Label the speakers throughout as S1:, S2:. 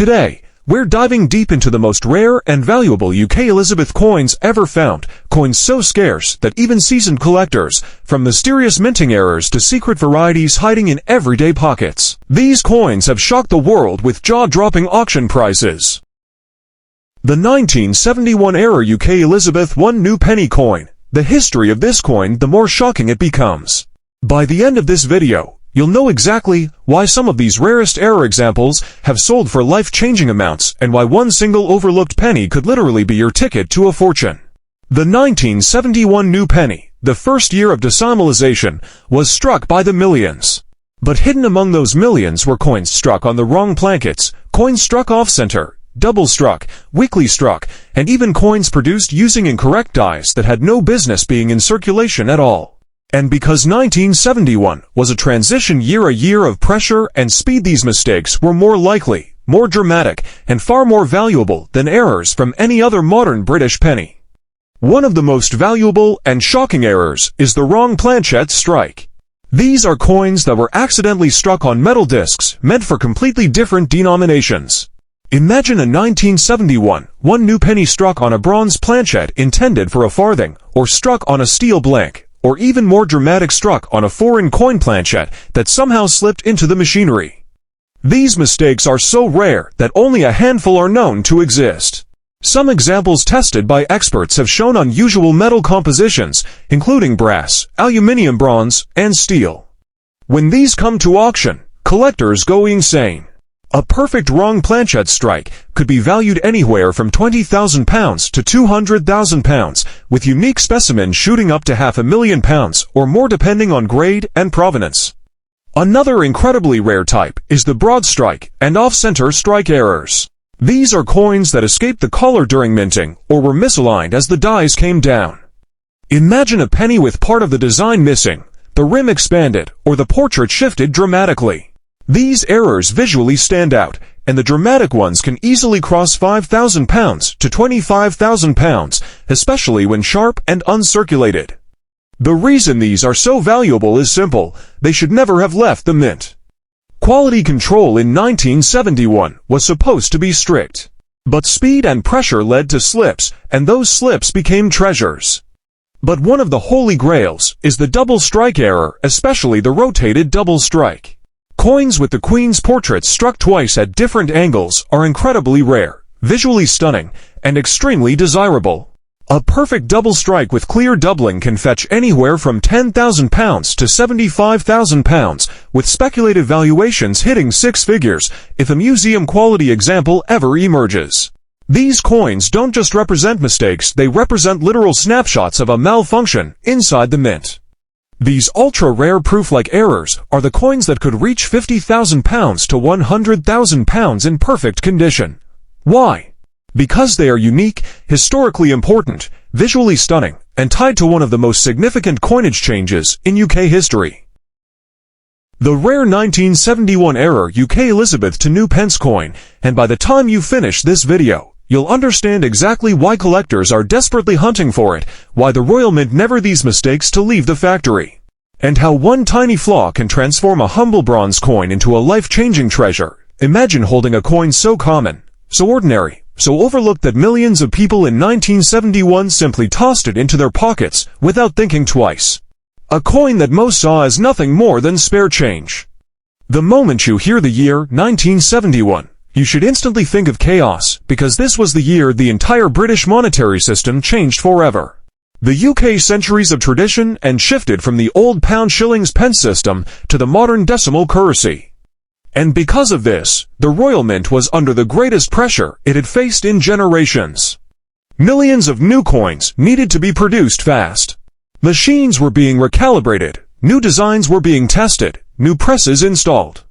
S1: Today, we're diving deep into the most rare and valuable UK Elizabeth coins ever found, coins so scarce that even seasoned collectors, from mysterious minting errors to secret varieties hiding in everyday pockets. These coins have shocked the world with jaw-dropping auction prices. The 1971 era UK Elizabeth I new penny coin. The history of this coin, the more shocking it becomes. By the end of this video, you'll know exactly why some of these rarest era examples have sold for life-changing amounts and why one single overlooked penny could literally be your ticket to a fortune. The 1971 new penny, the first year of decimalization, was struck by the millions. But hidden among those millions were coins struck on the wrong plankets, coins struck off-center, double struck, weakly struck, and even coins produced using incorrect dies that had no business being in circulation at all. And because 1971 was a transition year, a year of pressure and speed, these mistakes were more likely, more dramatic, and far more valuable than errors from any other modern British penny. One of the most valuable and shocking errors is the wrong planchet strike. These are coins that were accidentally struck on metal discs meant for completely different denominations. Imagine a 1971 one new penny struck on a bronze planchet intended for a farthing, or struck on a steel blank, or even more dramatic, struck on a foreign coin planchet that somehow slipped into the machinery. These mistakes are so rare that only a handful are known to exist. Some examples tested by experts have shown unusual metal compositions, including brass, aluminium, bronze, and steel. When these come to auction, collectors go insane. A perfect wrong planchet strike could be valued anywhere from £20,000 to £200,000, with unique specimens shooting up to £500,000 or more depending on grade and provenance. Another incredibly rare type is the broad strike and off-center strike errors. These are coins that escaped the collar during minting or were misaligned as the dies came down. Imagine a penny with part of the design missing, the rim expanded, or the portrait shifted dramatically. These errors visually stand out, and the dramatic ones can easily cross £5,000 to £25,000, especially when sharp and uncirculated. The reason these are so valuable is simple: they should never have left the mint. Quality control in 1971 was supposed to be strict. But speed and pressure led to slips, and those slips became treasures. But one of the holy grails is the double strike error, especially the rotated double strike. Coins with the Queen's portrait struck twice at different angles are incredibly rare, visually stunning, and extremely desirable. A perfect double strike with clear doubling can fetch anywhere from £10,000 to £75,000, with speculative valuations hitting six figures if a museum-quality example ever emerges. These coins don't just represent mistakes, they represent literal snapshots of a malfunction inside the mint. These ultra-rare proof-like errors are the coins that could reach £50,000 to £100,000 in perfect condition. Why? Because they are unique, historically important, visually stunning, and tied to one of the most significant coinage changes in UK history. The rare 1971 era UK Elizabeth II new pence coin, and by the time you finish this video, you'll understand exactly why collectors are desperately hunting for it, why the Royal Mint never these mistakes to leave the factory, and how one tiny flaw can transform a humble bronze coin into a life-changing treasure. Imagine holding a coin so common, so ordinary, so overlooked that millions of people in 1971 simply tossed it into their pockets without thinking twice. A coin that most saw as nothing more than spare change. The moment you hear the year 1971, you should instantly think of chaos, because this was the year the entire British monetary system changed forever. The UK centuries of tradition and shifted from the old pound shillings pence system to the modern decimal currency. And because of this, the Royal Mint was under the greatest pressure it had faced in generations. Millions of new coins needed to be produced fast. Machines were being recalibrated, new designs were being tested, new presses installed.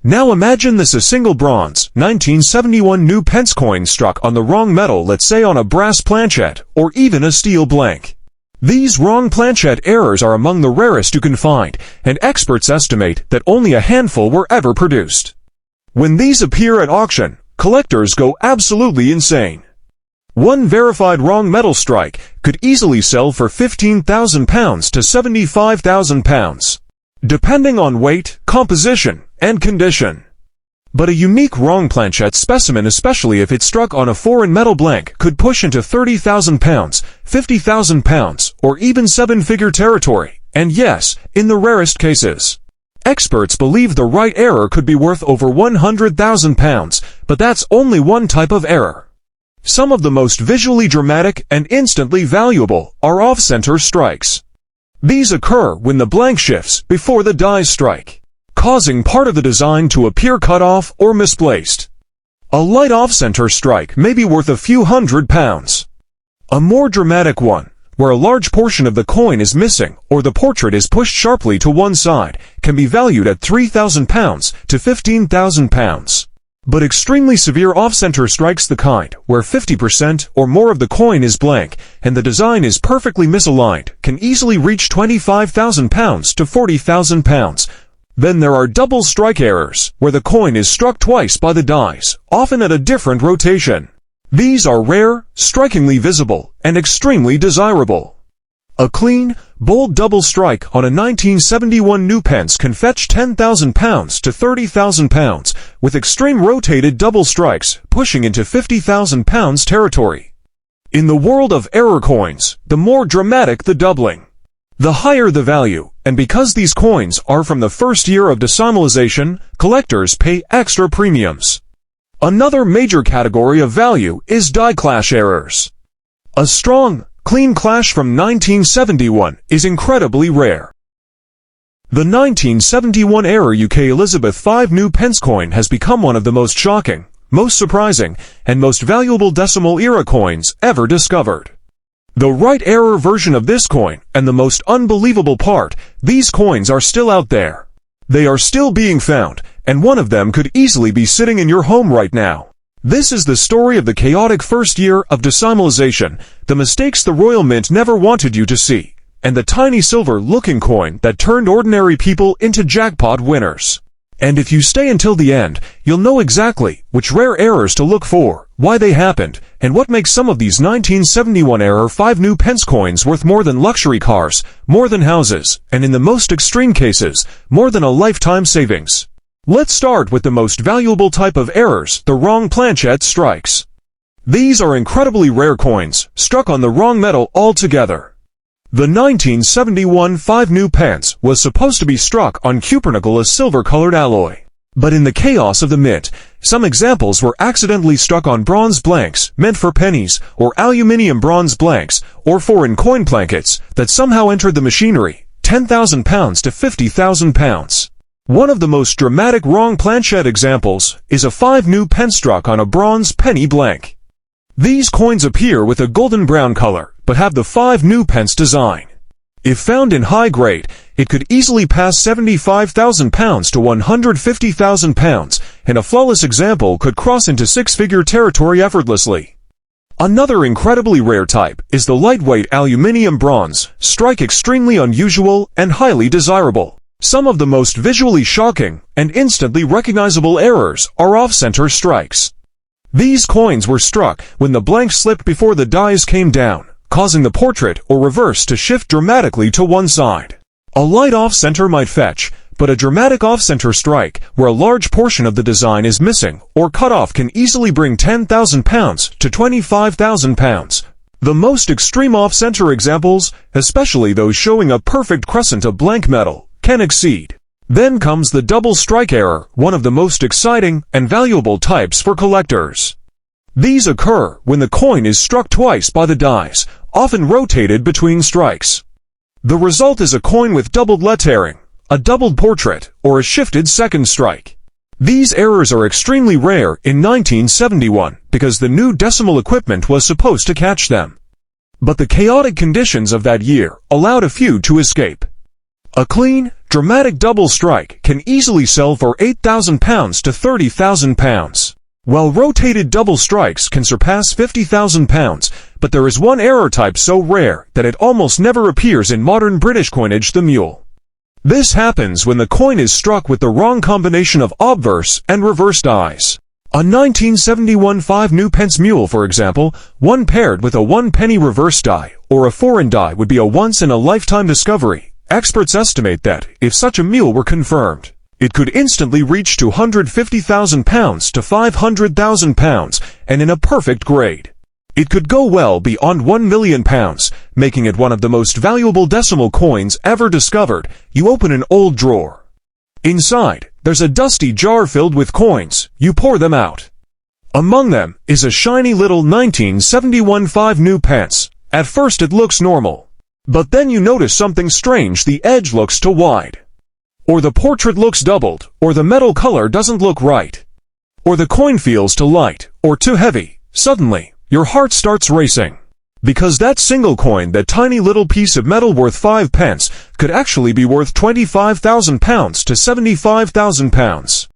S1: Now imagine this: a single bronze 1971 new pence coin struck on the wrong metal, let's say on a brass planchet or even a steel blank. These wrong planchet errors are among the rarest you can find, and experts estimate that only a handful were ever produced. When these appear at auction, collectors go absolutely insane. One verified wrong metal strike could easily sell for £15,000 to £75,000. Depending on weight, composition, and condition. But a unique wrong planchette specimen, especially if it's struck on a foreign metal blank, could push into 30,000 pounds, 50,000 pounds, or even seven-figure territory, and yes, in the rarest cases. Experts believe the right error could be worth over 100,000 pounds, but that's only one type of error. Some of the most visually dramatic and instantly valuable are off-center strikes. These occur when the blank shifts before the dies strike, causing part of the design to appear cut off or misplaced. A light off-center strike may be worth a few £100. A more dramatic one, where a large portion of the coin is missing or the portrait is pushed sharply to one side, can be valued at £3,000 to £15,000. But extremely severe off-center strikes, the kind where 50% or more of the coin is blank and the design is perfectly misaligned, can easily reach £25,000 to £40,000. Then there are double strike errors, where the coin is struck twice by the dies, often at a different rotation. These are rare, strikingly visible, and extremely desirable. A clean, bold double strike on a 1971 new Pence can fetch £10,000 to £30,000, with extreme rotated double strikes pushing into £50,000 territory. In the world of error coins, the more dramatic the doubling, the higher the value, and because these coins are from the first year of decimalization, collectors pay extra premiums. Another major category of value is die clash errors. A strong, clean clash from 1971 is incredibly rare. The 1971 error UK Elizabeth V new pence coin has become one of the most shocking, most surprising, and most valuable decimal era coins ever discovered. The right error version of this coin, and the most unbelievable part, these coins are still out there. They are still being found, and one of them could easily be sitting in your home right now. This is the story of the chaotic first year of decimalization, the mistakes the Royal Mint never wanted you to see, and the tiny silver-looking coin that turned ordinary people into jackpot winners. And if you stay until the end, you'll know exactly which rare errors to look for, why they happened, and what makes some of these 1971 error 5 new pence coins worth more than luxury cars, more than houses, and in the most extreme cases, more than a lifetime savings. Let's start with the most valuable type of errors, the wrong planchette strikes. These are incredibly rare coins, struck on the wrong metal altogether. The 1971 5 new pence was supposed to be struck on cupronickel, a silver-colored alloy. But in the chaos of the mint, some examples were accidentally struck on bronze blanks, meant for pennies, or aluminium bronze blanks, or foreign coin plankets, that somehow entered the machinery, £10,000 to £50,000. One of the most dramatic wrong planchette examples is a 5 new pence struck on a bronze penny blank. These coins appear with a golden brown color, but have the 5 new pence design. If found in high grade, it could easily pass £75,000 to £150,000, and a flawless example could cross into six-figure territory effortlessly. Another incredibly rare type is the lightweight aluminium bronze strike, extremely unusual and highly desirable. Some of the most visually shocking and instantly recognizable errors are off-center strikes. These coins were struck when the blank slipped before the dies came down, causing the portrait or reverse to shift dramatically to one side. A light off-center might fetch, but a dramatic off-center strike, where a large portion of the design is missing or cut off, can easily bring £10,000 to £25,000. The most extreme off-center examples, especially those showing a perfect crescent of blank metal, can exceed. Then comes the double strike error, one of the most exciting and valuable types for collectors. These occur when the coin is struck twice by the dies, often rotated between strikes. The result is a coin with doubled lettering, a doubled portrait, or a shifted second strike. These errors are extremely rare in 1971 because the new decimal equipment was supposed to catch them. But the chaotic conditions of that year allowed a few to escape. A clean, dramatic double strike can easily sell for £8,000 to £30,000, while rotated double strikes can surpass £50,000, but there is one error type so rare that it almost never appears in modern British coinage: the mule. This happens when the coin is struck with the wrong combination of obverse and reverse dies. A 1971 5 new pence mule, for example, one paired with a 1 penny reverse die or a foreign die, would be a once-in-a-lifetime discovery. Experts estimate that, if such a mule were confirmed, It could instantly reach £250,000 to £500,000, and in a perfect grade. It could go well beyond £1 million, making it one of the most valuable decimal coins ever discovered. You open an old drawer. Inside, there's a dusty jar filled with coins. You pour them out. Among them is a shiny little 1971 5 new pence. At first it looks normal. But then you notice something strange. The edge looks too wide. Or the portrait looks doubled. Or the metal color doesn't look right. Or the coin feels too light or too heavy. Suddenly, your heart starts racing. Because that single coin, that tiny little piece of metal worth 5 pence, could actually be worth £25,000 to £75,000.